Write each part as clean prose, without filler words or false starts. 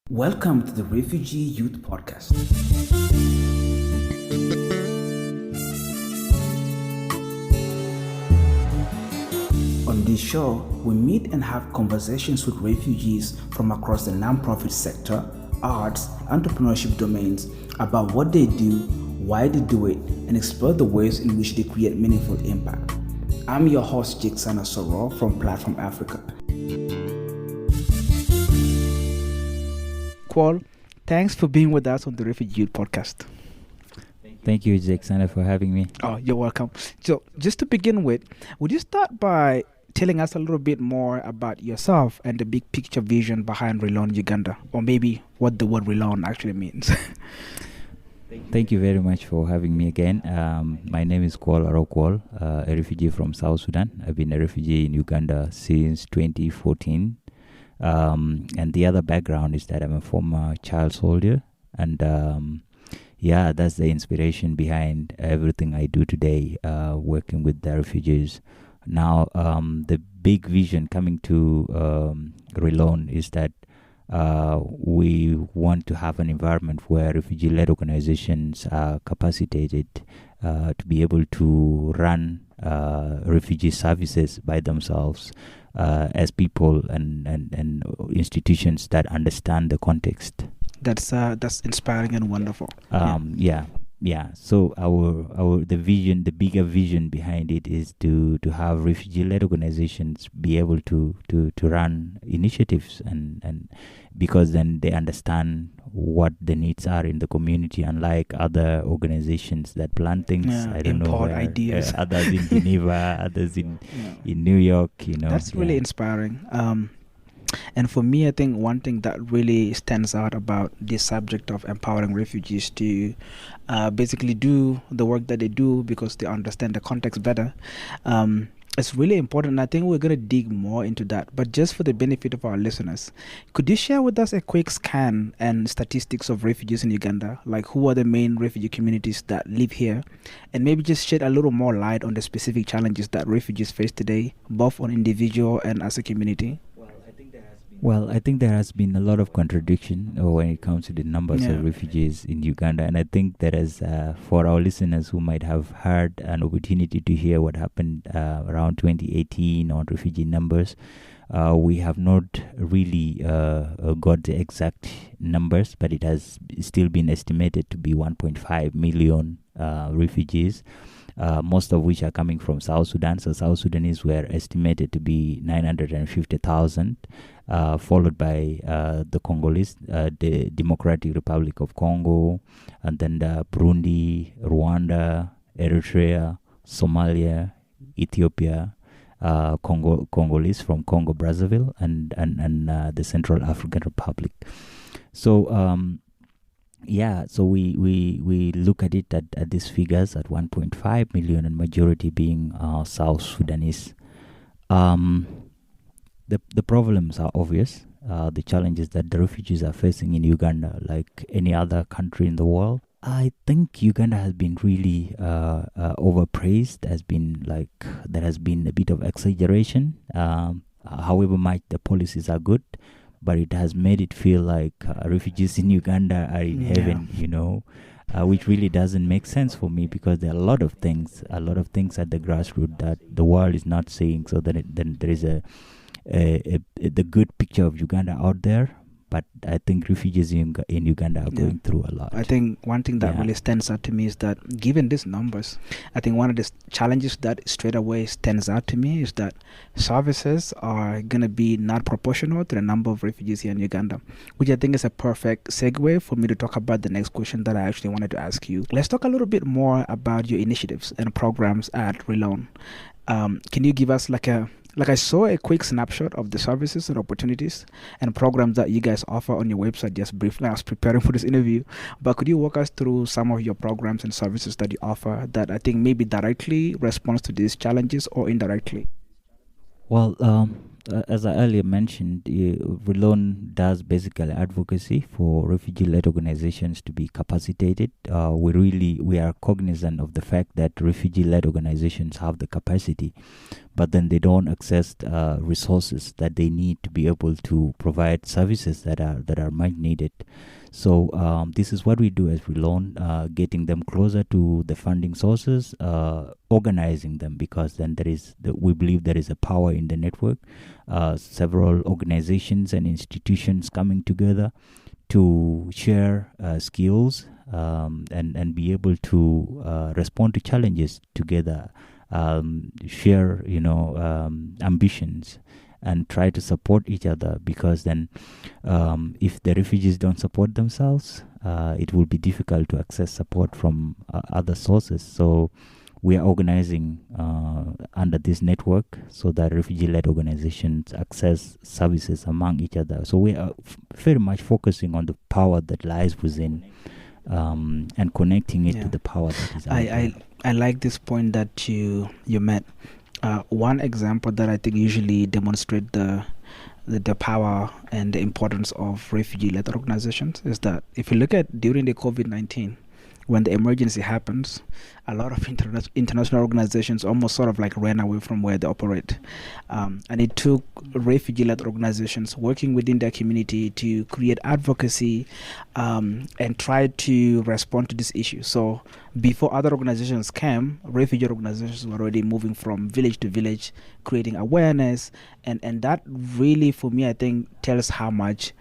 Welcome to the Refugee Youth Podcast. On this show, we meet and have conversations with refugees from across the nonprofit sector, arts, entrepreneurship domains about what they do, why they do it, and explore the ways in which they create meaningful impact. I'm your host, Jake Soro from Platform Africa. Kuol, thanks for being with us on the Refugee Youth Podcast. Thank you, Jackson, for having me. Oh, you're welcome. So, just to begin with, would you start by telling us a little bit more about yourself and the big picture vision behind RELON Uganda, or maybe what the word RELON actually means? Thank you very much for having me again. My name is Kuol Arou Kuol, a refugee from South Sudan. I've been a refugee in Uganda since 2014. And the other background is that I'm a former child soldier. And that's the inspiration behind everything I do today, working with the refugees. Now, the big vision coming to RELON is that we want to have an environment where refugee-led organizations are capacitated to be able to run refugee services by themselves as people and institutions that understand the context. That's inspiring and wonderful. So the bigger vision behind it is to have refugee-led organizations be able to run initiatives and because then they understand what the needs are in the community, unlike other organizations that plan things. I don't know where, ideas. Others in Geneva, others in New York. That's really inspiring. And for me, I think one thing that really stands out about this subject of empowering refugees to basically do the work that they do because they understand the context better, it's really important. And I think we're going to dig more into that. But just for the benefit of our listeners, could you share with us a quick scan and statistics of refugees in Uganda? Like, who are the main refugee communities that live here? And maybe just shed a little more light on the specific challenges that refugees face today, both on individual and as a community. Well, I think there has been a lot of contradiction when it comes to the numbers of refugees in Uganda. And I think there is, for our listeners who might have had an opportunity to hear what happened around 2018 on refugee numbers, we have not really got the exact numbers, but it has still been estimated to be 1.5 million refugees. Most of which are coming from South Sudan. So South Sudanese were estimated to be 950,000, followed by the Congolese, the Democratic Republic of Congo, and then Burundi, Rwanda, Eritrea, Somalia, Ethiopia, Congolese from Congo Brazzaville, and the Central African Republic. So so we look at it at these figures at 1.5 million, and majority being South Sudanese. The problems are obvious. The challenges that the refugees are facing in Uganda, like any other country in the world. I think Uganda has been really overpraised. There has been a bit of exaggeration. However much the policies are good, but it has made it feel like refugees in Uganda are in heaven, which really doesn't make sense for me, because there are a lot of things at the grassroots that the world is not seeing. So then there is the good picture of Uganda out there, but I think refugees in Uganda are going through a lot. I think one thing that really stands out to me is that given these numbers, I think one of the challenges that straight away stands out to me is that services are going to be not proportional to the number of refugees here in Uganda, which I think is a perfect segue for me to talk about the next question that I actually wanted to ask you. Let's talk a little bit more about your initiatives and programs at RELON. Can you give us I saw a quick snapshot of the services and opportunities and programs that you guys offer on your website just briefly. I was preparing for this interview, but could you walk us through some of your programs and services that you offer that I think maybe directly responds to these challenges or indirectly? Well, as I earlier mentioned, RELON does basically advocacy for refugee-led organizations to be capacitated. We are cognizant of the fact that refugee-led organizations have the capacity, but then they don't access resources that they need to be able to provide services that are much needed. So this is what we do as RELON, getting them closer to the funding sources, organizing them, because then we believe there is a power in the network, several organizations and institutions coming together to share skills and be able to respond to challenges together, share ambitions, and try to support each other, because then if the refugees don't support themselves, it will be difficult to access support from other sources. So we are organizing under this network so that refugee-led organizations access services among each other. So we are very much focusing on the power that lies within and connecting it to the power that is out there. I like this point that you made. One example that I think usually demonstrate the power and the importance of refugee-led organizations is that if you look at during the COVID-19, when the emergency happens, a lot of international organizations almost sort of like ran away from where they operate. And it took refugee-led organizations working within their community to create advocacy and try to respond to this issue. So before other organizations came, refugee organizations were already moving from village to village, creating awareness. And that really, for me, I think tells how much,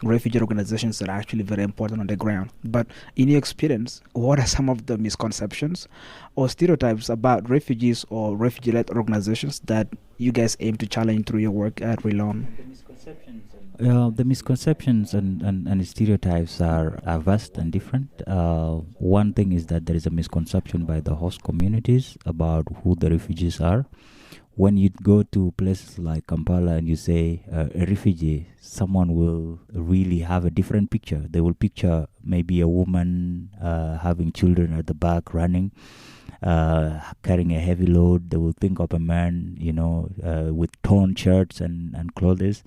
refugee organizations are actually very important on the ground. But in your experience, what are some of the misconceptions or stereotypes about refugees or refugee-led organizations that you guys aim to challenge through your work at RELON? The misconceptions and stereotypes are vast and different. One thing is that there is a misconception by the host communities about who the refugees are. When you go to places like Kampala and you say a refugee, someone will really have a different picture. They will picture maybe a woman having children at the back running, carrying a heavy load. They will think of a man, with torn shirts and clothes.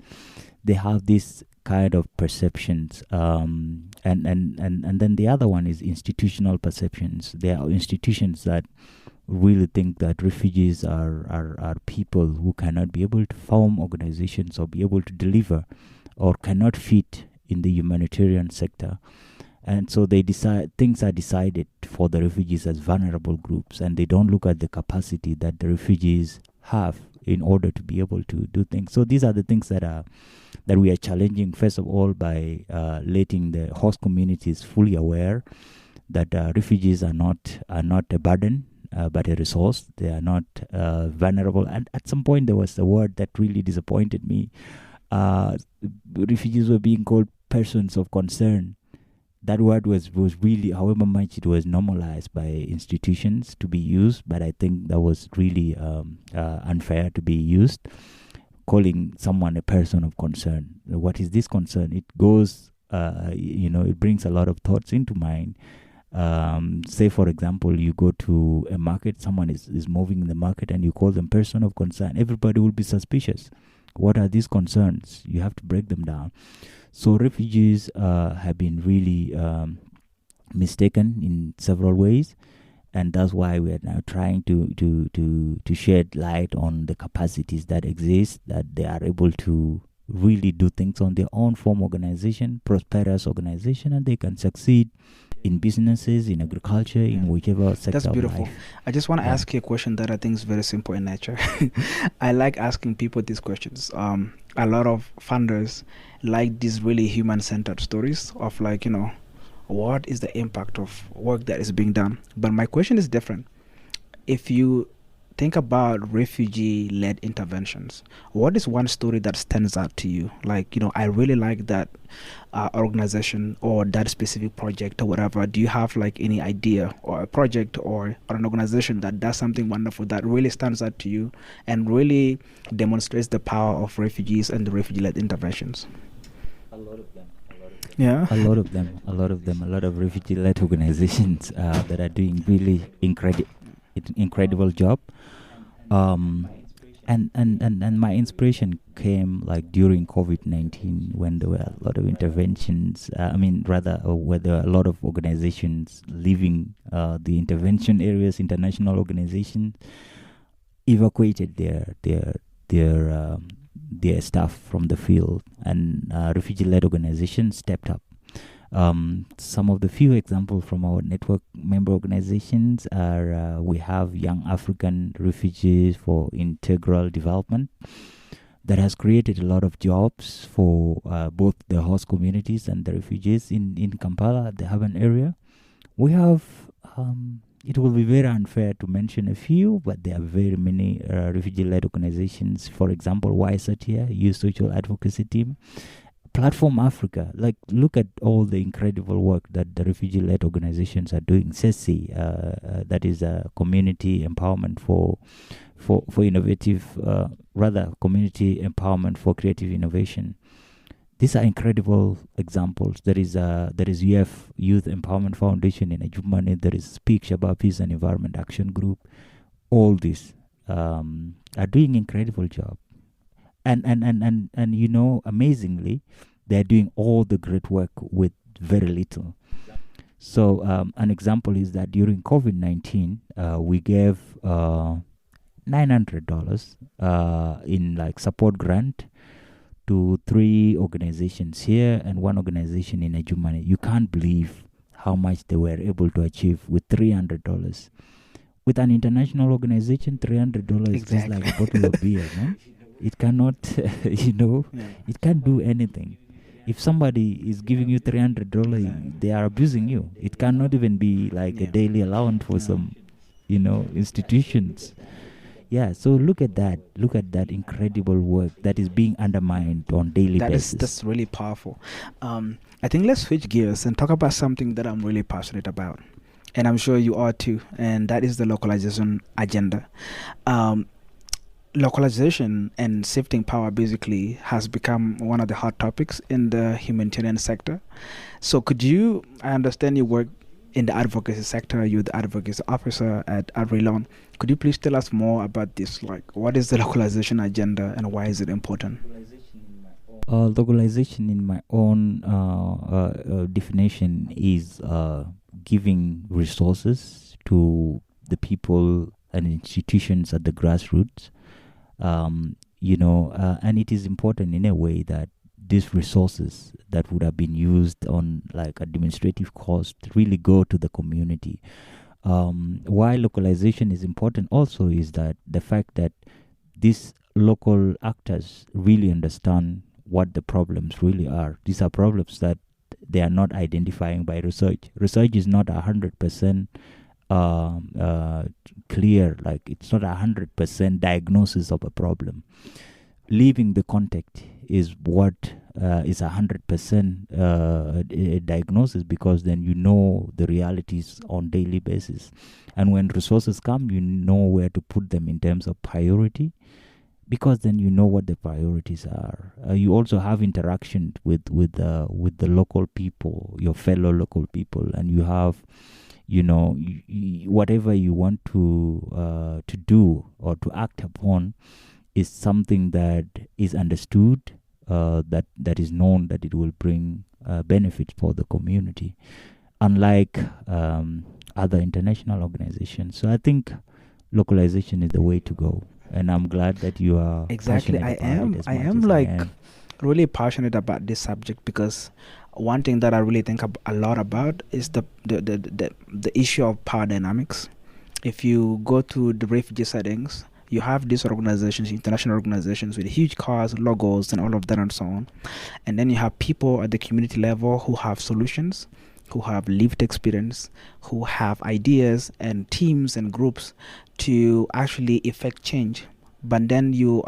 They have this kind of perceptions, and then the other one is institutional perceptions. There are institutions that really think that refugees are people who cannot be able to form organizations or be able to deliver or cannot fit in the humanitarian sector. And so things are decided for the refugees as vulnerable groups, and they don't look at the capacity that the refugees have in order to be able to do things. So these are the things that we are challenging, first of all, by letting the host communities fully aware that refugees are not a burden, but a resource. They are not vulnerable. And at some point, there was a word that really disappointed me. Refugees were being called persons of concern. That word was really, however much it was normalized by institutions to be used, but I think that was really unfair to be used, calling someone a person of concern. What is this concern? It goes, it brings a lot of thoughts into mind. Say, for example, you go to a market, someone is moving in the market and you call them person of concern. Everybody will be suspicious. What are these concerns? You have to break them down. So refugees have been really mistaken in several ways, and that's why we are now trying to shed light on the capacities that exist, that they are able to really do things on their own, form organization, prosperous organization, and they can succeed in businesses, in agriculture, in whichever sector. That's beautiful. Of life. I just want to ask you a question that I think is very simple in nature. I like asking people these questions. A lot of funders like these really human-centered stories of what is the impact of work that is being done. But my question is different. If you think about refugee-led interventions, what is one story that stands out to you? I really like that organization or that specific project or whatever. Do you have any idea or a project or an organization that does something wonderful that really stands out to you and really demonstrates the power of refugees and the refugee-led interventions? A lot of them. Yeah. A lot of them. A lot of refugee-led organizations that are doing really incredible job. And my inspiration came during COVID-19 when there were a lot of interventions. Where there were a lot of organizations leaving the intervention areas, international organizations. evacuated their staff from the field, and refugee-led organizations stepped up. Some of the few examples from our network member organizations are we have Young African Refugees for Integral Development that has created a lot of jobs for both the host communities and the refugees in Kampala, the Haban area. We have, it will be very unfair to mention a few, but there are very many refugee-led organizations. For example, YSATIA, Youth Social Advocacy Team, Platform Africa. Like, look at all the incredible work that the refugee-led organizations are doing. SESI, that is a community empowerment for innovative, community empowerment for creative innovation. These are incredible examples. There is UF Youth Empowerment Foundation in Ajumani. There is Speak Shabab Peace and Environment Action Group. All these are doing incredible job. And you know, amazingly, they're doing all the great work with very little. So an example is that during COVID-19, we gave $900 in like support grant to 3 organizations here and 1 organization in Ajumani. You can't believe how much they were able to achieve with $300. With an international organization, $300 is just like a bottle of beer, man. It cannot, it can't do anything. If somebody is giving you $300, they are abusing you. It cannot even be like a daily allowance for some, institutions. Yeah, so look at that. Look at that incredible work that is being undermined on daily basis. That's really powerful. I think let's switch gears and talk about something that I'm really passionate about, and I'm sure you are too, and that is the localization agenda. Localization and shifting power basically has become one of the hot topics in the humanitarian sector. So I understand you work in the advocacy sector, you're the advocacy officer at RELON. Could you please tell us more about this? Like, what is the localization agenda and why is it important? Localization in my own definition is giving resources to the people and institutions at the grassroots. And it is important in a way that these resources that would have been used on like administrative cost really go to the community. Why localization is important also is that the fact that these local actors really understand what the problems really are. These are problems that they are not identifying by research. Research is not 100% clear, like it's not 100% diagnosis of a problem. Leaving the context is what is 100% diagnosis, because then you know the realities on daily basis, and when resources come, you know where to put them in terms of priority, because then you know what the priorities are. You also have interaction with the local people, your fellow local people, and you have whatever you want to do or to act upon is something that is understood, that is known that it will bring benefit for the community, unlike other international organizations. So I think localization is the way to go, and I'm glad that you are exactly. I am really passionate about this subject, because one thing that I really think a lot about is the issue of power dynamics. If you go to the refugee settings, you have these organizations, international organizations with huge cars, logos, and all of that and so on. And then you have people at the community level who have solutions, who have lived experience, who have ideas and teams and groups to actually effect change. But then you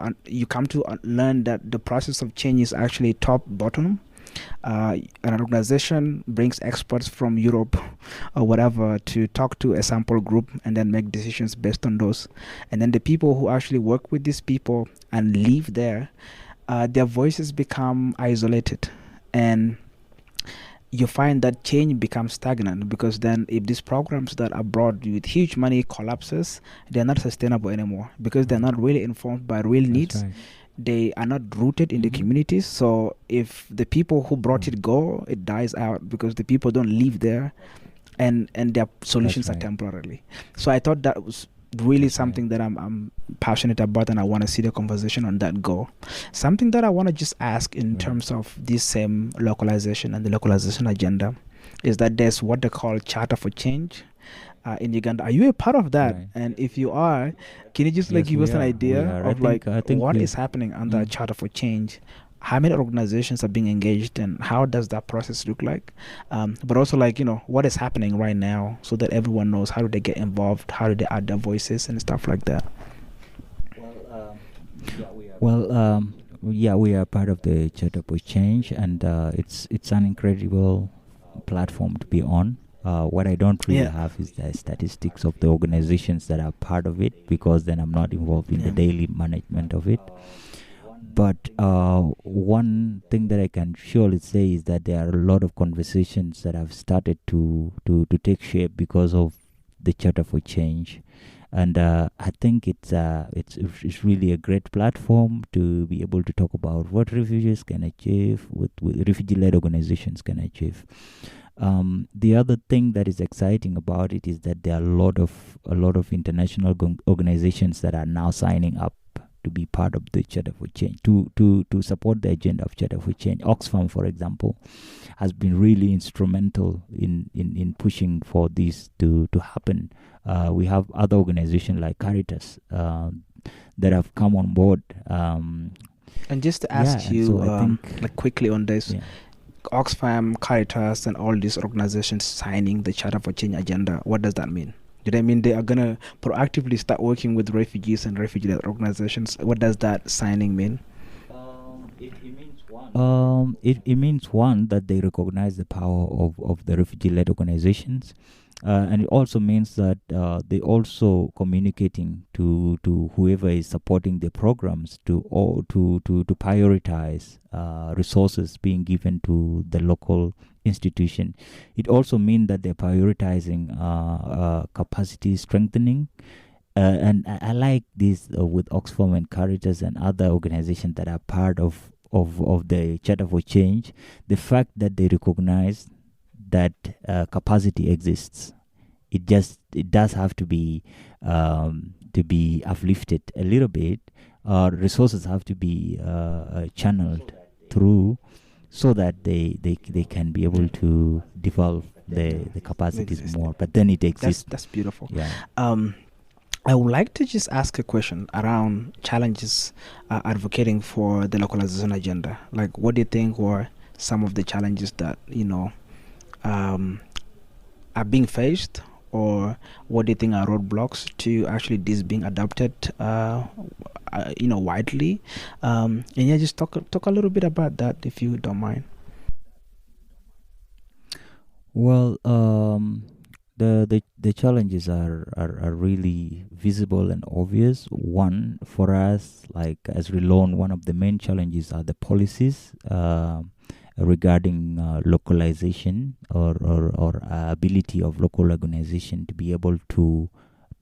come to learn that the process of change is actually top-bottom. An organization brings experts from Europe or whatever to talk to a sample group and then make decisions based on those. And then the people who actually work with these people and live there, their voices become isolated. And you find that change becomes stagnant, because then if these programs that are brought with huge money collapses, they're not sustainable anymore, because they're not really informed by real needs. Right. They are not rooted in the communities. So if the people who brought it go, it dies out, because the people don't live there, and their solutions are temporarily. So I thought that was really That's something right. that I'm passionate about, and I want to see the conversation on that go. Something that I want to just ask in Right. terms of this same localization and the localization agenda is that there's what they call Charter for Change in Uganda. Are you a part of that? Right. And if you are, can you just like Yes, give we us an are. We idea are. I of think. like I think what we. is happening under Mm. Charter for Change? How many organizations are being engaged, and how does that process look like? But also, like, what is happening right now, so that everyone knows how do they get involved, how do they add their voices and stuff like that. Well, yeah, we are part of the Charter for Change, and it's an incredible platform to be on. What I don't really Yeah, have is the statistics of the organizations that are part of it, because then I'm not involved in the yeah, daily management of it. But one thing that I can surely say is that there are a lot of conversations that have started to take shape because of the Charter for Change. And I think it's really a great platform to be able to talk about what refugees can achieve, with refugee-led organizations can achieve. The other thing that is exciting about it is that there are a lot of international organizations that are now signing up to be part of the Charter for Change, to support the agenda of Charter for Change. Oxfam, for example, has been really instrumental in pushing for this to happen. We have other organizations like Caritas that have come on board. and just to Yeah, ask and so you, I think, like quickly on this, yeah. Oxfam, Caritas, and all these organizations signing the Charter for Change agenda, what does that mean? Do they mean they are going to proactively start working with refugees and refugee organizations? What does that signing mean? It means one, that they recognize the power of the refugee-led organizations, and it also means that they also communicating to whoever is supporting the programs to prioritize resources being given to the local institution. It also means that they're prioritizing capacity strengthening. And I like this with Oxfam and Caritas and other organizations that are part of the Charter for Change, the fact that they recognize that capacity exists. It does have to be uplifted a little bit. Resources have to be channeled through, so that they can be able to develop the capacities Exist. more. But then it That's exists. beautiful. Yeah. I would like to just ask a question around challenges advocating for the localization agenda. Like, what do you think were some of the challenges that are being faced, or what do you think are roadblocks to actually this being adopted, widely? And yeah, just talk a little bit about that if you don't mind. Well, the challenges are really visible and obvious. One, for us, like as RELON, one of the main challenges are the policies regarding localization, or ability of local organization to be able to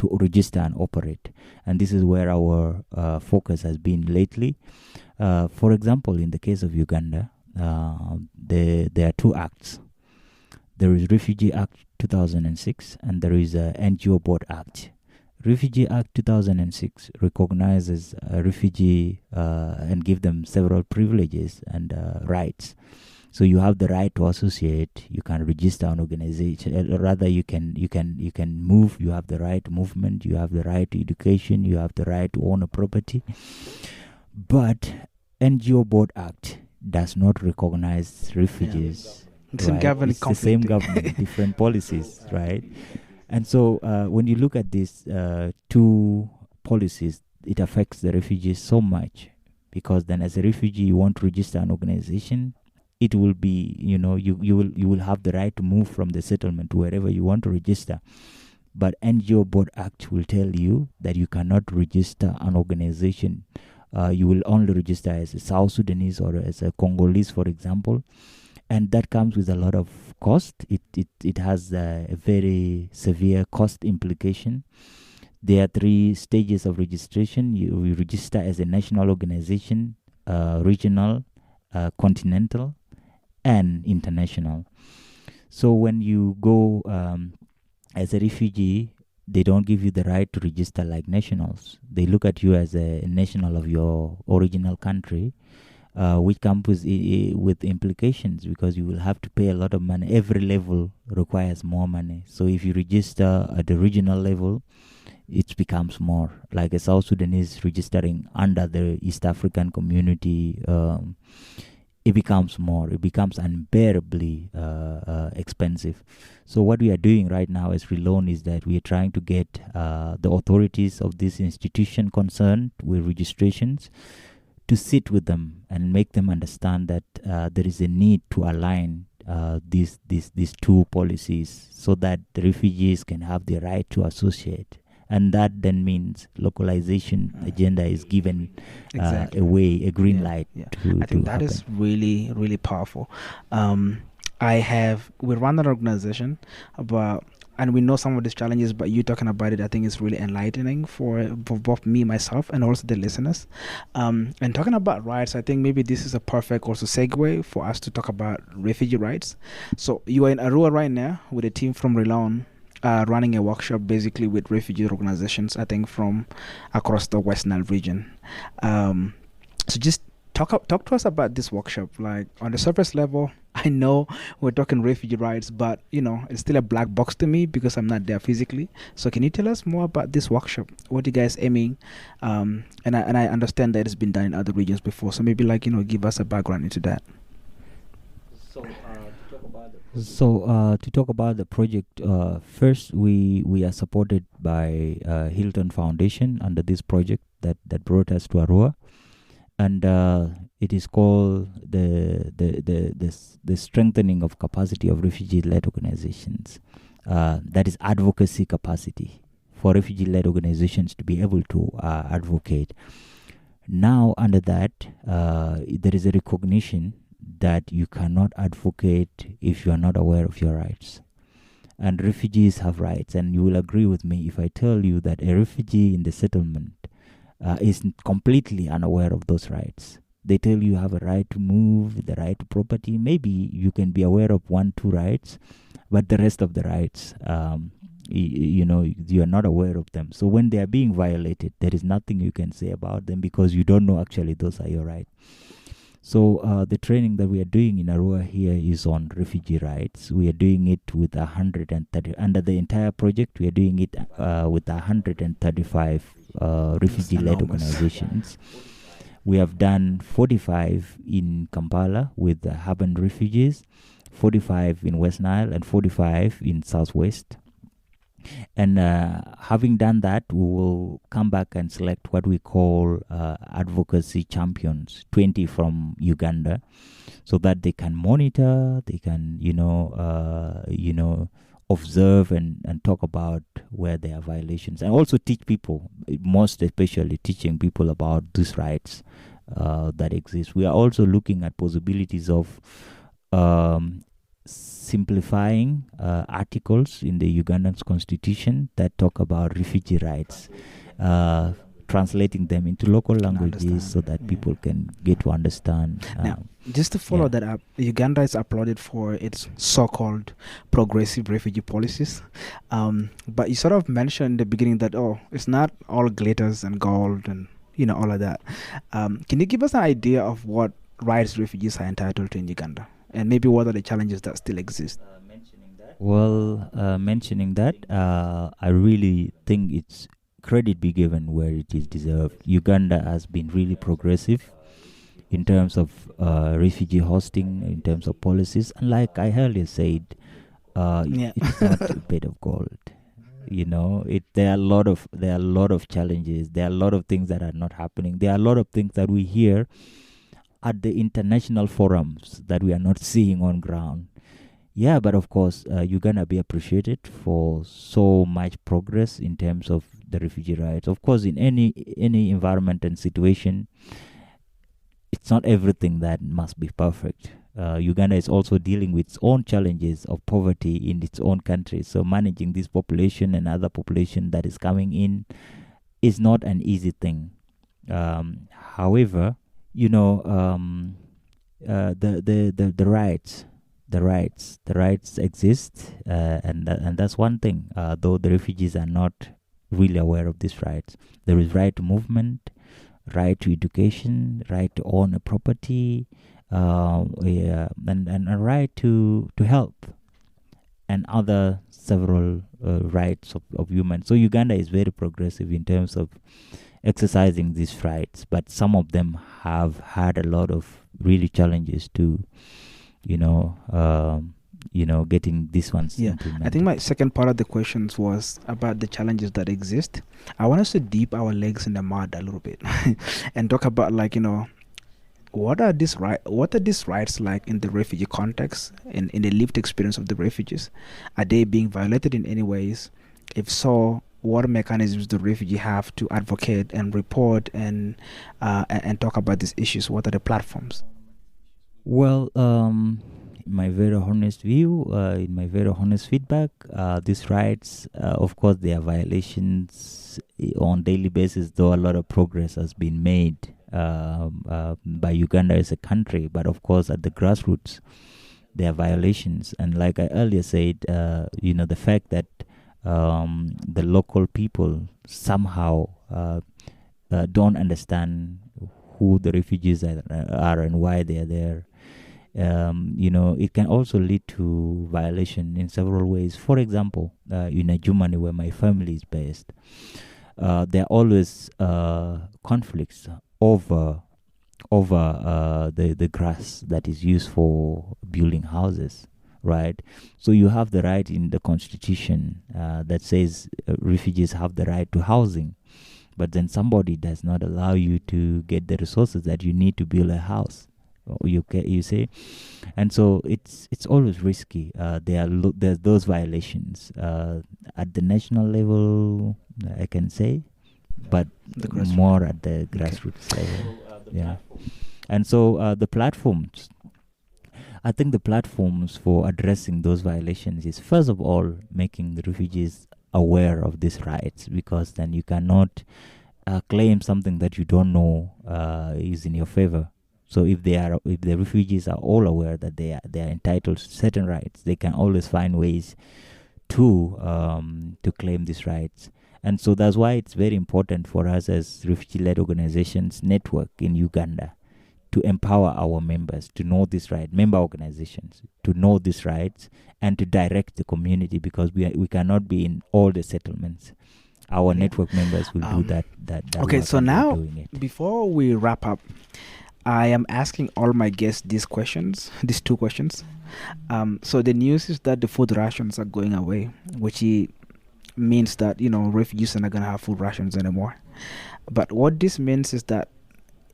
register and operate. And this is where our focus has been lately. For example, in the case of Uganda, there are two acts. There is Refugee Act 2006, and there is a NGO Board Act. Refugee Act 2006 recognizes a refugee and give them several privileges and rights. So you have the right to associate. You can register an organization. Rather, you can move. You have the right to movement. You have the right to education. You have the right to own a property. But NGO Board Act does not recognize refugees. It's in Right, government it's the same conflict. government, different policies, right? And so when you look at these two policies, it affects the refugees so much, because then as a refugee, you want to register an organization. It will be, you will have the right to move from the settlement to wherever you want to register. But NGO Board Act will tell you that you cannot register an organization. You will only register as a South Sudanese or as a Congolese, for example. And that comes with a lot of cost. It has a very severe cost implication. There are 3 stages of registration. You register as a national organization, regional, continental, and international. So when you go as a refugee, they don't give you the right to register like nationals. They look at you as a national of your original country, which comes with implications, because you will have to pay a lot of money. Every level requires more money. So if you register at the regional level, it becomes more. Like a South Sudanese registering under the East African community, it becomes more. It becomes unbearably expensive. So what we are doing right now as RELON is that we are trying to get the authorities of this institution concerned with registrations to sit with them and make them understand that there is a need to align these two policies so that the refugees can have the right to associate. And that then means localization agenda is given Exactly. a green light. I think that is really, really powerful. We run an organization and we know some of these challenges, but you talking about it, I think is really enlightening for both me, myself, and also the listeners. And talking about rights, I think maybe this is a perfect also segue for us to talk about refugee rights. So you are in Arua right now with a team from RELON, running a workshop basically with refugee organizations, I think from across the West Nile region. So just talk to us about this workshop. Like on the surface level, I know we're talking refugee rights, but it's still a black box to me because I'm not there physically. So can you tell us more about this workshop? What you guys aiming? And I understand that it's been done in other regions before. So maybe give us a background into that. So to talk about the project, first we are supported by Hilton Foundation under this project that brought us to Arua, and it is called the strengthening of capacity of refugee-led organizations. That is advocacy capacity for refugee-led organizations to be able to advocate. Now under that, there is a recognition that you cannot advocate if you are not aware of your rights. And refugees have rights, and you will agree with me if I tell you that a refugee in the settlement is completely unaware of those rights. They tell you have a right to move, the right to property. Maybe you can be aware of 1-2 rights, but the rest of the rights, you are not aware of them. So when they are being violated, there is nothing you can say about them because you don't know actually those are your rights. So the training that we are doing in Arua here is on refugee rights. We are doing it with 130, under the entire project, we are doing it with 135 refugee-led organizations. We have done 45 in Kampala with the urban refugees, 45 in West Nile, and 45 in Southwest. And having done that, we will come back and select what we call advocacy champions, 20 from Uganda, so that they can monitor, they can, observe and talk about where there are violations, and also teach people, most especially teaching people about these rights that exist. We are also looking at possibilities of simplifying articles in the Ugandan constitution that talk about refugee rights, translating them into local languages so that people can get to understand. Now, just to follow that up, Uganda is applauded for its so-called progressive refugee policies. But you sort of mentioned in the beginning that, it's not all glitters and gold and, all of that. Can you give us an idea of what rights refugees are entitled to in Uganda? And maybe what are the challenges that still exist? Mentioning that, I really think it's credit be given where it is deserved. Uganda has been really progressive in terms of refugee hosting, in terms of policies. And like I earlier said, it's not a bed of gold. There are a lot of challenges. There are a lot of things that are not happening. There are a lot of things that we hear at the international forums that we are not seeing on ground. Yeah, but of course, you're going to be appreciated for so much progress in terms of the refugee rights. Of course, in any environment and situation, it's not everything that must be perfect. Uganda is also dealing with its own challenges of poverty in its own country. So managing this population and other population that is coming in is not an easy thing. However, the the rights. The rights exist, and that's one thing. Though the refugees are not really aware of these rights, there is right to movement, right to education, right to own a property, and a right to help, and other several rights of humans. So Uganda is very progressive in terms of exercising these rights, but some of them have had a lot of really challenges to, getting these ones implemented. I think my second part of the questions was about the challenges that exist. I want us to dip our legs in the mud a little bit and talk about, like, what are these rights like in the refugee context, in the lived experience of the refugees? Are they being violated in any ways? If so, what mechanisms do refugees have to advocate and report and talk about these issues? What are the platforms? Well, in my very honest view, in my very honest feedback, these rights, of course, there are violations on daily basis, though a lot of progress has been made by Uganda as a country. But of course, at the grassroots, there are violations. And like I earlier said, the fact that the local people somehow don't understand who the refugees are and why they are there. It can also lead to violation in several ways. For example, in Germany, where my family is based, there are always conflicts over the grass that is used for building houses, right? So you have the right in the constitution that says refugees have the right to housing, but then somebody does not allow you to get the resources that you need to build a house. You say, and so it's always risky. There's those violations at the national level, I can say, but more at the grassroots level. And so the platforms. I think the platforms for addressing those violations is, first of all, making the refugees aware of these rights, because then you cannot claim something that you don't know is in your favor. So if the refugees are all aware that they are entitled to certain rights, they can always find ways to claim these rights. And so that's why it's very important for us as refugee-led organizations network in Uganda to empower our members to know these rights, member organizations to know these rights, and to direct the community, because we cannot be in all the settlements. Our network members will do that. Okay, so now before we wrap up, I am asking all my guests these two questions. So the news is that the food rations are going away, which means that refugees are not gonna have food rations anymore. But what this means is that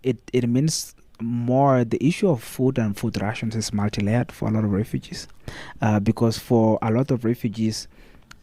it means more the issue of food and food rations is multi-layered for a lot of refugees, because for a lot of refugees,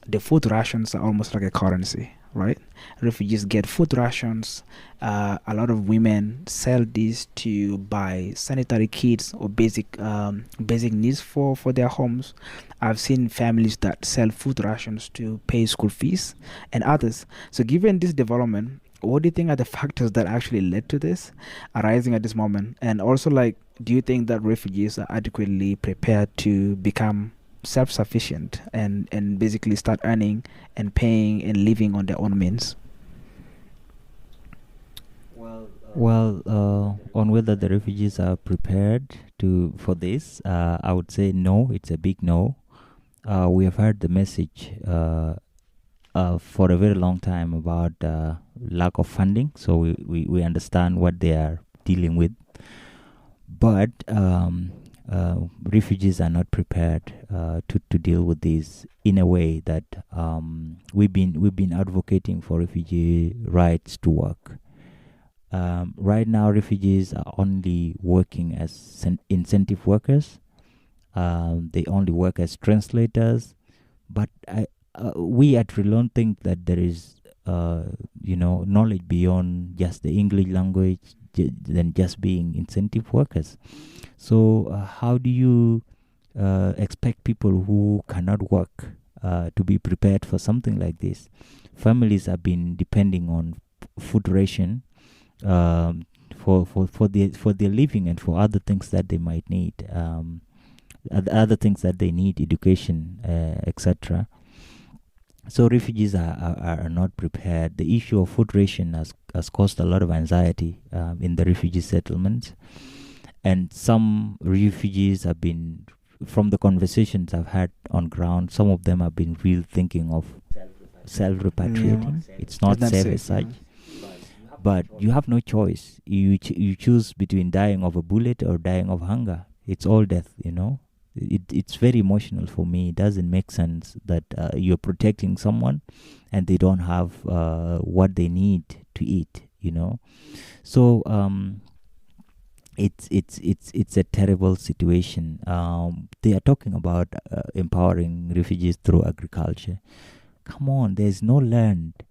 the food rations are almost like a currency, right? Refugees get food rations. A lot of women sell these to buy sanitary kits or basic needs for their homes. I've seen families that sell food rations to pay school fees and others. So given this development, what do you think are the factors that actually led to this arising at this moment? And also, do you think that refugees are adequately prepared to become self-sufficient and basically start earning and paying and living on their own means? Well, on whether the refugees are prepared for this, I would say no. It's a big no. We have heard the message for a very long time about lack of funding, so we understand what they are dealing with, but refugees are not prepared to deal with this in a way that we've been advocating for refugee rights to work. Right now, refugees are only working as incentive workers. They only work as translators, but we at RELON think that there is knowledge beyond just the English language than just being incentive workers. So how do you expect people who cannot work to be prepared for something like this? Families have been depending on food ration for their living and for other things that they might need. other things that they need, education, etc. So refugees are not prepared. The issue of food ration has caused a lot of anxiety in the refugee settlements. And some refugees have been, from the conversations I've had on ground, some of them have been real thinking of self-repatriating. It's not safe as such. But you have no choice. You choose between dying of a bullet or dying of hunger. It's all death, you know. It's very emotional for me. It doesn't make sense that you're protecting someone and they don't have what they need to eat, you know. So it's a terrible situation. They are talking about empowering refugees through agriculture. Come on, there's no land.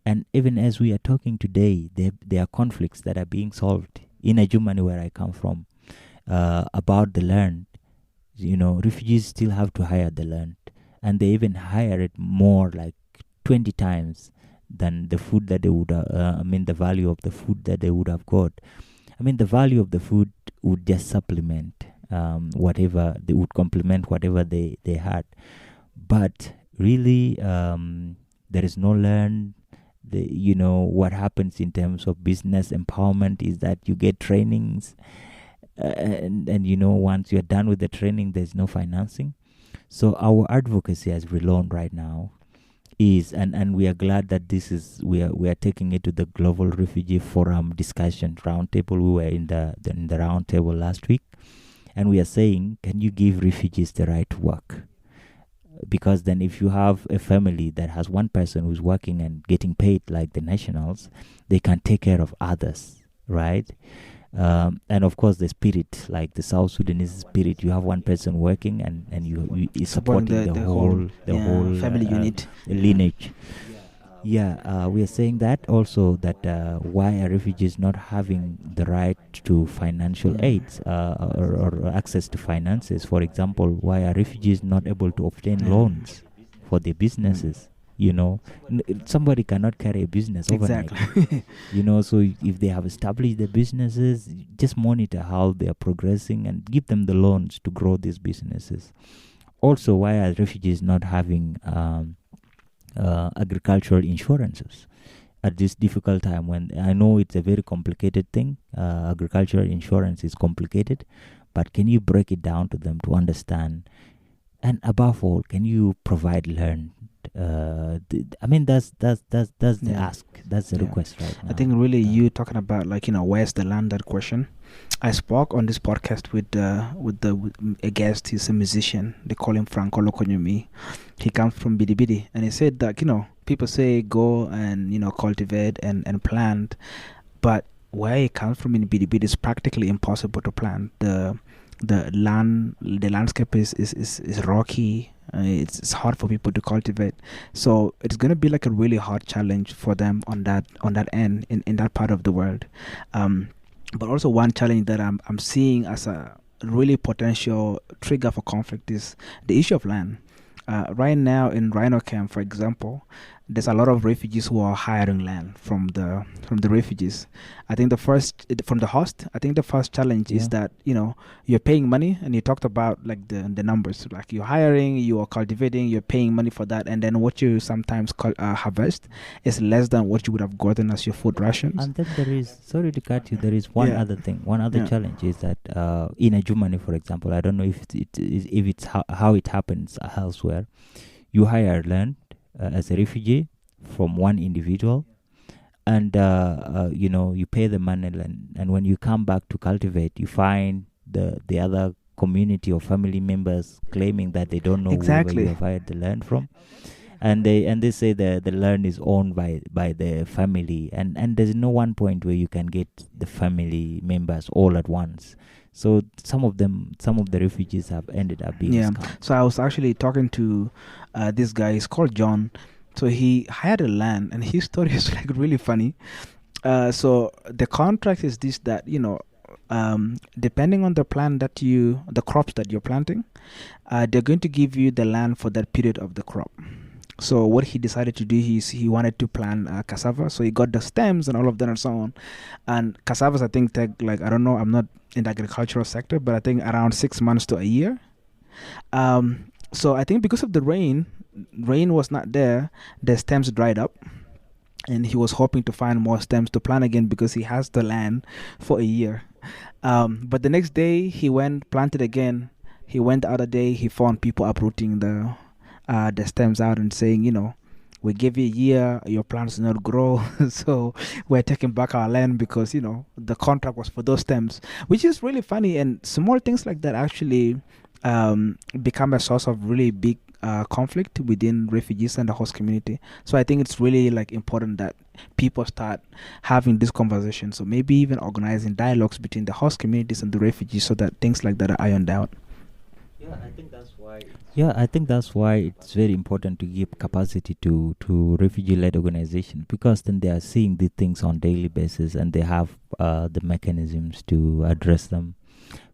And even as we are talking today, there are conflicts that are being solved in Germany, where I come from, about the land. You know, refugees still have to hire the land, and they even hire it more, like 20 times than the food that they would. The value of the food that they would have got. I mean, the value of the food would just supplement whatever they would complement whatever they had. But really, there is no land. You know, what happens in terms of business empowerment is that you get trainings, and you know, once you're done with the training, there's no financing. So our advocacy as RELON right now is, and we are glad that this is, we are taking it to the Global Refugee Forum discussion roundtable. We were in the roundtable last week, and we are saying, can you give refugees the right to work? Because then if you have a family that has one person who's working and getting paid like the nationals, they can take care of others, right? And of course the spirit, like the South Sudanese spirit, you have one person working and you supporting the whole family unit, lineage. We are saying that also, that why are refugees not having the right to financial aids or access to finances? For example, why are refugees not able to obtain loans for their businesses? You know, somebody cannot carry a business overnight. Exactly. You know, so if they have established their businesses, just monitor how they are progressing and give them the loans to grow these businesses. Also, why are refugees not having agricultural insurances at this difficult time, when I know it's a very complicated thing? Agricultural insurance is complicated, but can you break it down to them to understand? And above all, can you provide land? That's the ask. That's the request right now. I think really you talking about, like, you know, where's the land, that question. I spoke on this podcast with a guest. He's a musician. They call him Franco Lokonyomi. He comes from Bidibidi, and he said that, you know, people say go and, you know, cultivate and plant, but where he comes from in Bidibidi is practically impossible to plant. The landscape is rocky. It's hard for people to cultivate, so it's going to be like a really hard challenge for them on that end in that part of the world. But also one challenge that I'm seeing as a really potential trigger for conflict is the issue of land. Right now in Rhino Camp, for example, there's a lot of refugees who are hiring land from the refugees. I think from the host, I think the first challenge is that, you know, you're paying money, and you talked about like the numbers, like you're hiring, you are cultivating, you're paying money for that, and then what you sometimes harvest is less than what you would have gotten as your food rations. And then there is, sorry to cut you, there is one other thing. One other challenge is that in Germany, for example, I don't know if it's how it happens elsewhere. You hire land as a refugee from one individual, and you know, you pay the money, and when you come back to cultivate, you find the other community or family members claiming that they don't know where you have hired the land from, and they say the land is owned by the family, and there's no one point where you can get the family members all at once. So some of the refugees have ended up being scammed. So I was actually talking to this guy. He's called John. So he hired a land, and his story is like really funny. So the contract is this, that, you know, depending on the crops that you're planting, they're going to give you the land for that period of the crop. So what he decided to do is he wanted to plant cassava. So he got the stems and all of that and so on. And cassavas, I think, take, like, I don't know, I'm not in the agricultural sector, but I think around 6 months to a year. So I think because of the rain was not there, the stems dried up, and he was hoping to find more stems to plant again because he has the land for a year. But the next day he went planted again. He went the other day. He found people uprooting the stems out and saying, we gave you a year, your plants did not grow, so we're taking back our land because the contract was for those stems, which is really funny. And small things like that actually become a source of really big conflict within refugees and the host community. So I think it's really like important that people start having this conversation. So maybe even organizing dialogues between the host communities and the refugees so that things like that are ironed out. Yeah, I think that's why. Yeah, I think that's why it's very important to give capacity to refugee-led organizations, because then they are seeing these things on daily basis and they have the mechanisms to address them.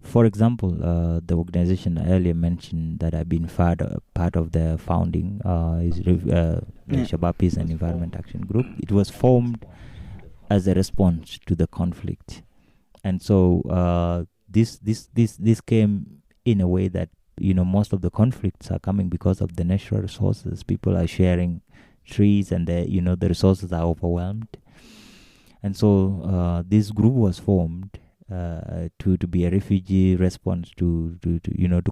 For example, the organization I earlier mentioned that I've been part of the founding is the Shabab Peace and Environment Action Group. It was formed as a response to the conflict, and so this came in a way that most of the conflicts are coming because of the natural resources. People are sharing trees, and the resources are overwhelmed, and so this group was formed to be a refugee response to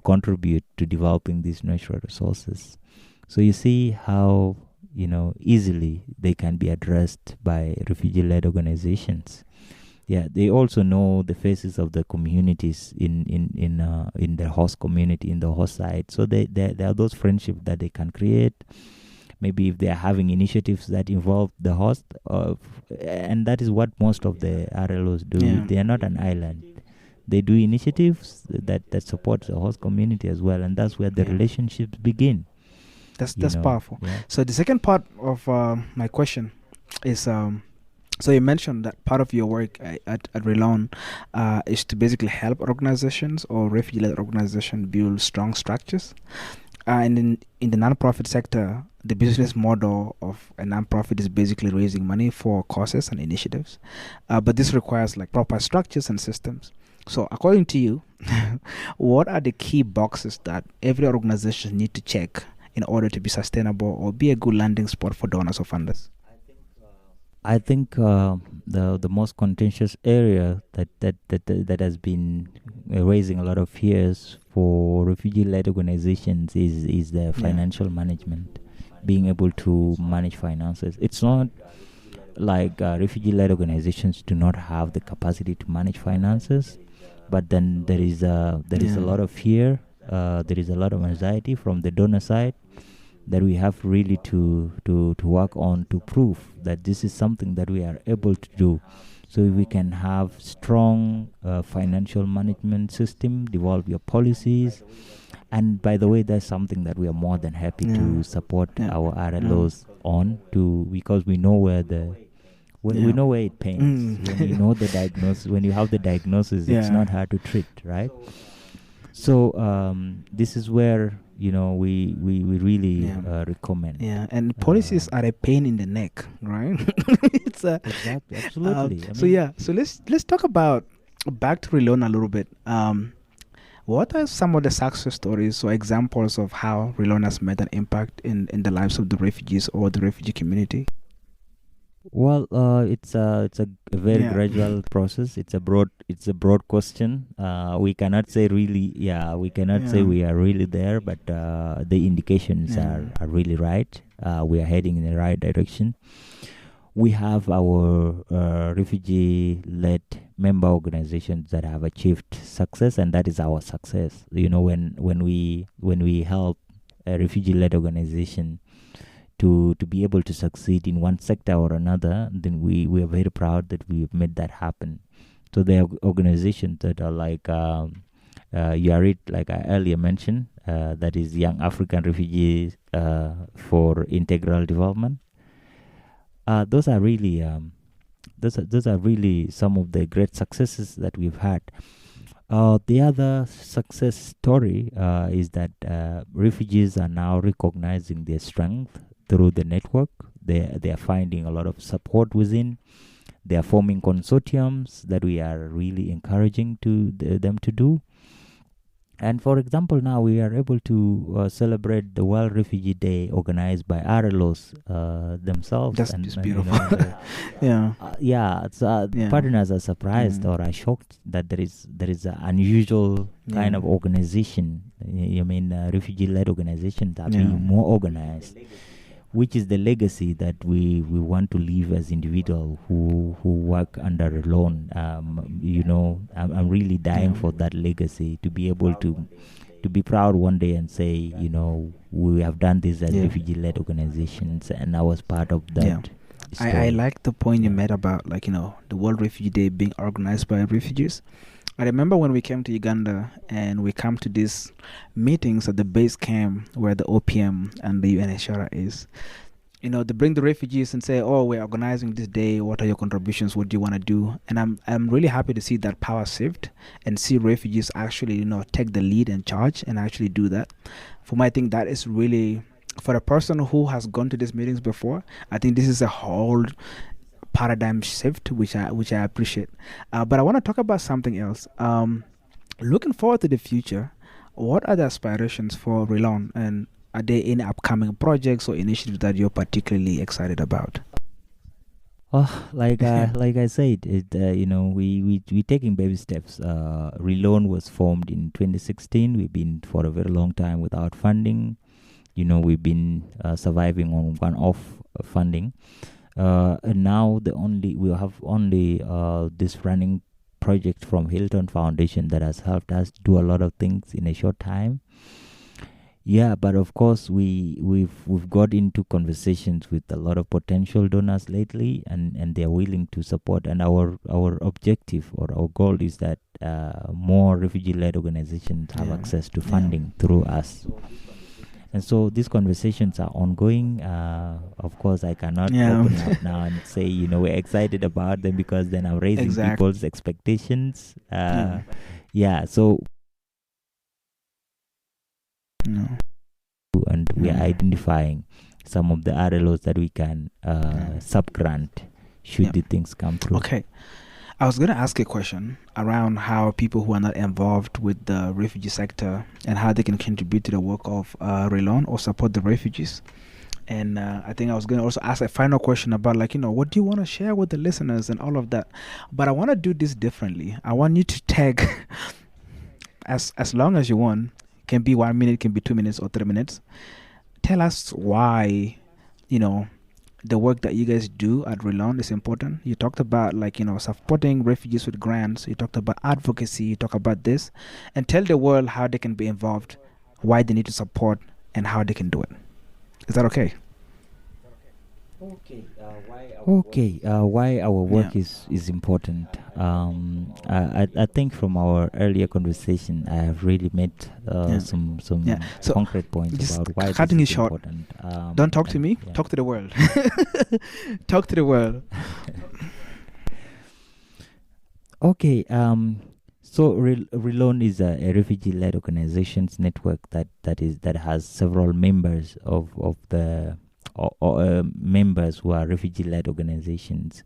contribute to developing these natural resources. So you see how easily they can be addressed by refugee-led organizations. Yeah, they also know the faces of the communities in the host community, in the host site. So there are those friendships that they can create. Maybe if they are having initiatives that involve the host, and that is what most of the RLOs do. Yeah. They are not an island. They do initiatives that support the host community as well, and that's where the relationships begin. That's powerful. Yeah. So the second part of my question is, so you mentioned that part of your work at RELON is to basically help organizations or refugee-led organizations build strong structures. And in the nonprofit sector, the business model of a nonprofit is basically raising money for causes and initiatives. But this requires like proper structures and systems. So according to you, what are the key boxes that every organization need to check in order to be sustainable or be a good landing spot for donors or funders? I think the most contentious area that has been raising a lot of fears for refugee-led organizations is the financial management, being able to manage finances. It's not like refugee-led organizations do not have the capacity to manage finances, but then there is a lot of fear, there is a lot of anxiety from the donor side that we have really to work on to prove that this is something that we are able to do. So if we can have strong financial management system, develop your policies, and by the way, that's something that we are more than happy to support our RLOs on, because we know where we know where it pains. When you know the diagnosis, when you have the diagnosis, it's not hard to treat, right? So this is where we really recommend. Yeah, and policies are a pain in the neck, right? It's exactly, absolutely. So let's talk about back to RELON a little bit. What are some of the success stories or examples of how RELON has made an impact in the lives of the refugees or the refugee community? Well, it's a very gradual process. It's a broad question. We cannot say really. We cannot say we are really there, but the indications are really right. We are heading in the right direction. We have our refugee-led member organizations that have achieved success, and that is our success. When we help a refugee-led organization to be able to succeed in one sector or another, then we are very proud that we have made that happen. So there are organizations that are like YARIT, like I earlier mentioned, that is Young African Refugees for Integral Development. Those are really some of the great successes that we've had. The other success story is that refugees are now recognizing their strength through the network. They are finding a lot of support within. They are forming consortiums that we are really encouraging them to do. And for example, now we are able to celebrate the World Refugee Day organized by RLOs themselves. That's And, just and beautiful. Yeah. yeah, it's, Yeah. partners are surprised or are shocked that there is an unusual kind Yeah. of organization. I mean, refugee-led organizations are Yeah. being more organized, which is the legacy that we want to leave as individuals who work under RELON. I'm really dying Yeah. for that legacy, to be able to be proud one day and say, we have done this as Yeah. refugee-led organizations, and I was part of that Yeah. I story. like the point you Yeah. made about, like, the World Refugee Day being organized by refugees. I remember when we came to Uganda and we come to these meetings at the base camp where the OPM and the UNHCR is. They bring the refugees and say, "Oh, we're organizing this day. What are your contributions? What do you want to do?" And I'm really happy to see that power shift and see refugees actually, take the lead and charge and actually do that. For me, I think that is really, for a person who has gone to these meetings before, I think this is a whole paradigm shift, which I appreciate. But I want to talk about something else. Looking forward to the future, what are the aspirations for RELON, and are there any upcoming projects or initiatives that you're particularly excited about? Oh, like I said, we taking baby steps. RELON was formed in 2016. We've been for a very long time without funding. We've been surviving on one-off funding. And now we have only this running project from Hilton Foundation that has helped us do a lot of things in a short time. Yeah, but of course we've got into conversations with a lot of potential donors lately, and they're willing to support. And our objective or our goal is that more refugee-led organizations have access to funding through us. And so these conversations are ongoing. Of course, I cannot open up now and say, we're excited about them, because then I'm raising people's expectations. So and we are identifying some of the RLOs that we can sub-grant should the things come through. Okay. I was going to ask a question around how people who are not involved with the refugee sector and how they can contribute to the work of RELON or support the refugees. And I think I was going to also ask a final question about, what do you want to share with the listeners and all of that. But I want to do this differently. I want you to tag as long as you want. Can be 1 minute, can be 2 minutes or 3 minutes. Tell us why, the work that you guys do at RELON is important. You talked about, supporting refugees with grants. You talked about advocacy. You talk about this. And tell the world how they can be involved, why they need to support, and how they can do it. Is that okay? Why our work is important. I think from our earlier conversation, I have really made some concrete points about why cutting this it is short. important. Don't talk to me. Talk to the world. Talk to the world. Okay. So RELON is a refugee-led organizations network that has several members of the members who are refugee-led organizations.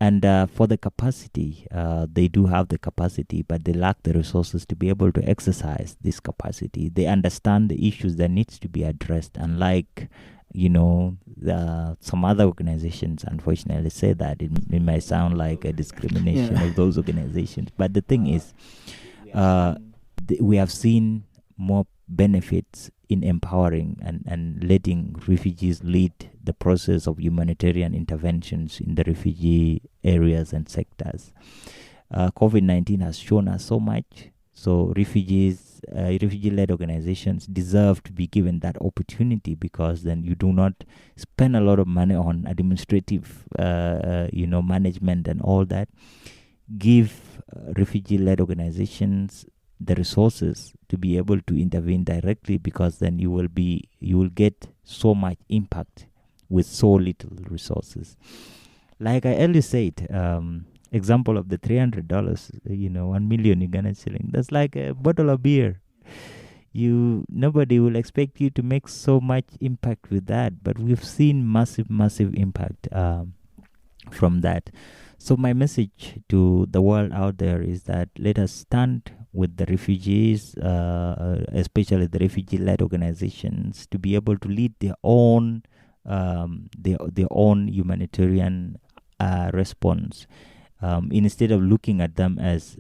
And for the capacity, they do have the capacity, but they lack the resources to be able to exercise this capacity. They understand the issues that needs to be addressed, unlike some other organizations, unfortunately, say that it might sound like a discrimination of those organizations. But the thing is, we have seen more benefits in empowering and letting refugees lead the process of humanitarian interventions in the refugee areas and sectors. COVID-19 has shown us so much. So refugee-led organizations deserve to be given that opportunity, because then you do not spend a lot of money on administrative, management and all that. Give refugee-led organizations the resources to be able to intervene directly, because then you will get so much impact with so little resources. Like I earlier said, example of the $300, 1 million Ugandan shilling, that's like a bottle of beer. Nobody will expect you to make so much impact with that, but we've seen massive impact from that. So my message to the world out there is that let us stand with the refugees, especially the refugee-led organizations, to be able to lead their own humanitarian response, instead of looking at them as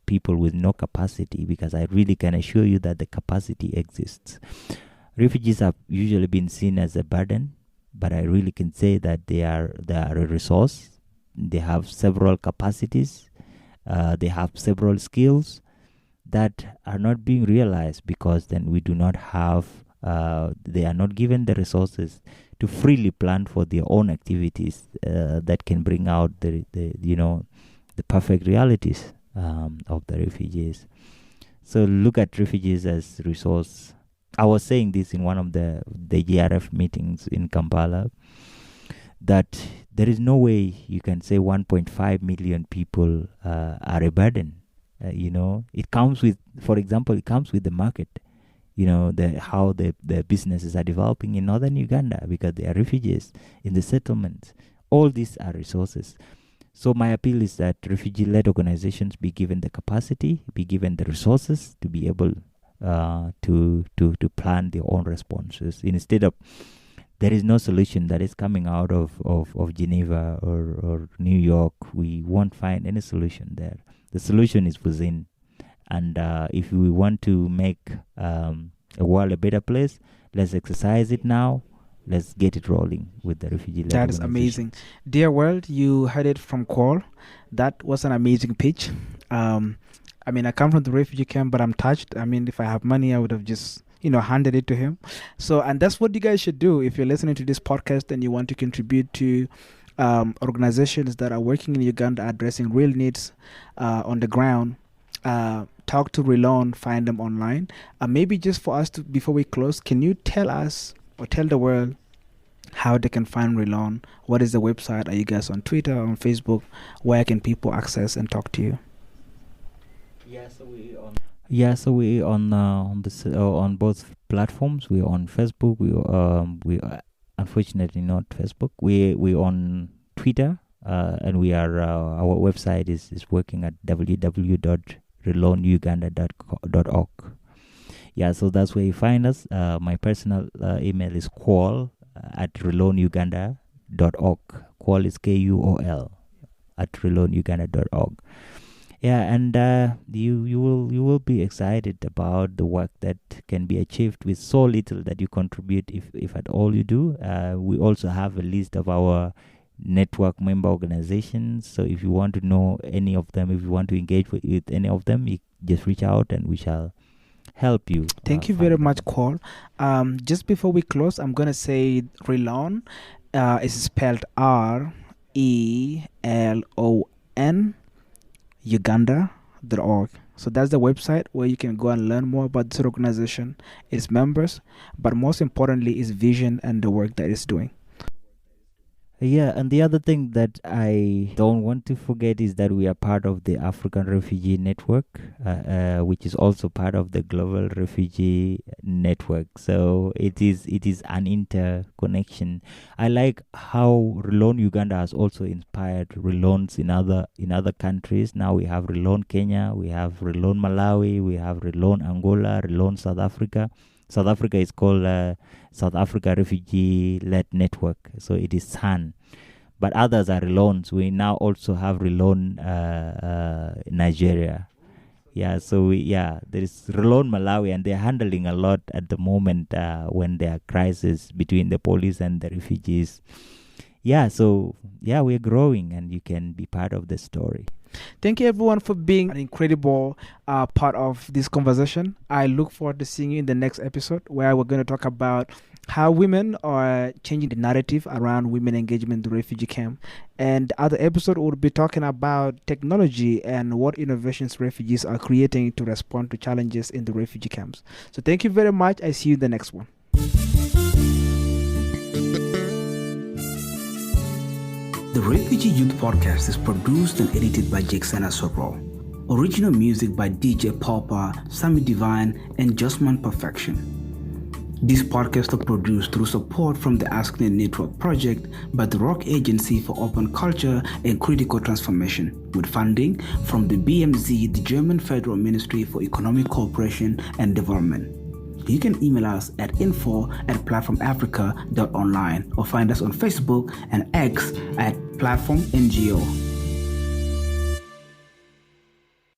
people with no capacity, because I really can assure you that the capacity exists. Refugees have usually been seen as a burden, but I really can say that they are a resource. They have several capacities. They have several skills that are not being realized because then we do not have, they are not given the resources to freely plan for their own activities that can bring out the perfect realities of the refugees. So look at refugees as resource. I was saying this in one of the GRF meetings in Kampala, that there is no way you can say 1.5 million people are a burden. It comes with, for example, it comes with the market. How the businesses are developing in northern Uganda because they are refugees in the settlements. All these are resources. So my appeal is that refugee-led organizations be given the capacity, be given the resources to be able to plan their own responses. Instead of, there is no solution that is coming out of Geneva or New York. We won't find any solution there. The solution is within. And if we want to make a world a better place, let's exercise it now. Let's get it rolling with the refugee-led. That is amazing. Dear world, you heard it from Kuol. That was an amazing pitch. I come from the refugee camp, but I'm touched. If I have money, I would have just handed it to him. So, and that's what you guys should do. If you're listening to this podcast and you want to contribute to organizations that are working in Uganda addressing real needs on the ground, talk to RELON, find them online. Maybe just for us to, before we close, can you tell us or tell the world how they can find RELON? What is the website? Are you guys on Twitter, on Facebook? Where can people access and talk to you? So we on both platforms. We're on Facebook. We unfortunately not Facebook. We on Twitter, and we are our website is working at www.relonuganda.org. So that's where you find us. My personal email is Kuol at relonuganda.org. Kuol is KUOL at relonuganda.org. And you will be excited about the work that can be achieved with so little that you contribute, if at all you do. We also have a list of our network member organizations. So if you want to know any of them, if you want to engage with any of them, you just reach out and we shall help you. Thank you very much, Kuol. Just before we close, I'm going to say RELON is spelled RELON Uganda.org. So that's the website where you can go and learn more about this organization, its members, but most importantly, its vision and the work that it's doing. And the other thing that I don't want to forget is that we are part of the African Refugee Network, which is also part of the Global Refugee Network. So it is an interconnection. I like how RELON Uganda has also inspired RELONs in other countries. Now we have RELON Kenya, we have RELON Malawi, we have RELON Angola, RELON South Africa. South Africa is called South Africa Refugee-led Network, so it is SAN. But others are RELONs. We now also have RELON Nigeria. There is RELON Malawi, and they're handling a lot at the moment when there are crises between the police and the refugees. We're growing, and you can be part of the story. Thank you, everyone, for being an incredible part of this conversation. I look forward to seeing you in the next episode, where we're going to talk about how women are changing the narrative around women engagement in the refugee camp. And the other episode, we'll be talking about technology and what innovations refugees are creating to respond to challenges in the refugee camps. So thank you very much. I see you in the next one. The Refugee Youth Podcast is produced and edited by Jackson Asoro. Original music by DJ Pauper, Sammy Divine, and Justman Perfection. This podcast is produced through support from the Asknet Network project by the Rock Agency for Open Culture and Critical Transformation, with funding from the BMZ, the German Federal Ministry for Economic Cooperation and Development. You can email us at info@platformafrica.online or find us on Facebook and X at Platform NGO.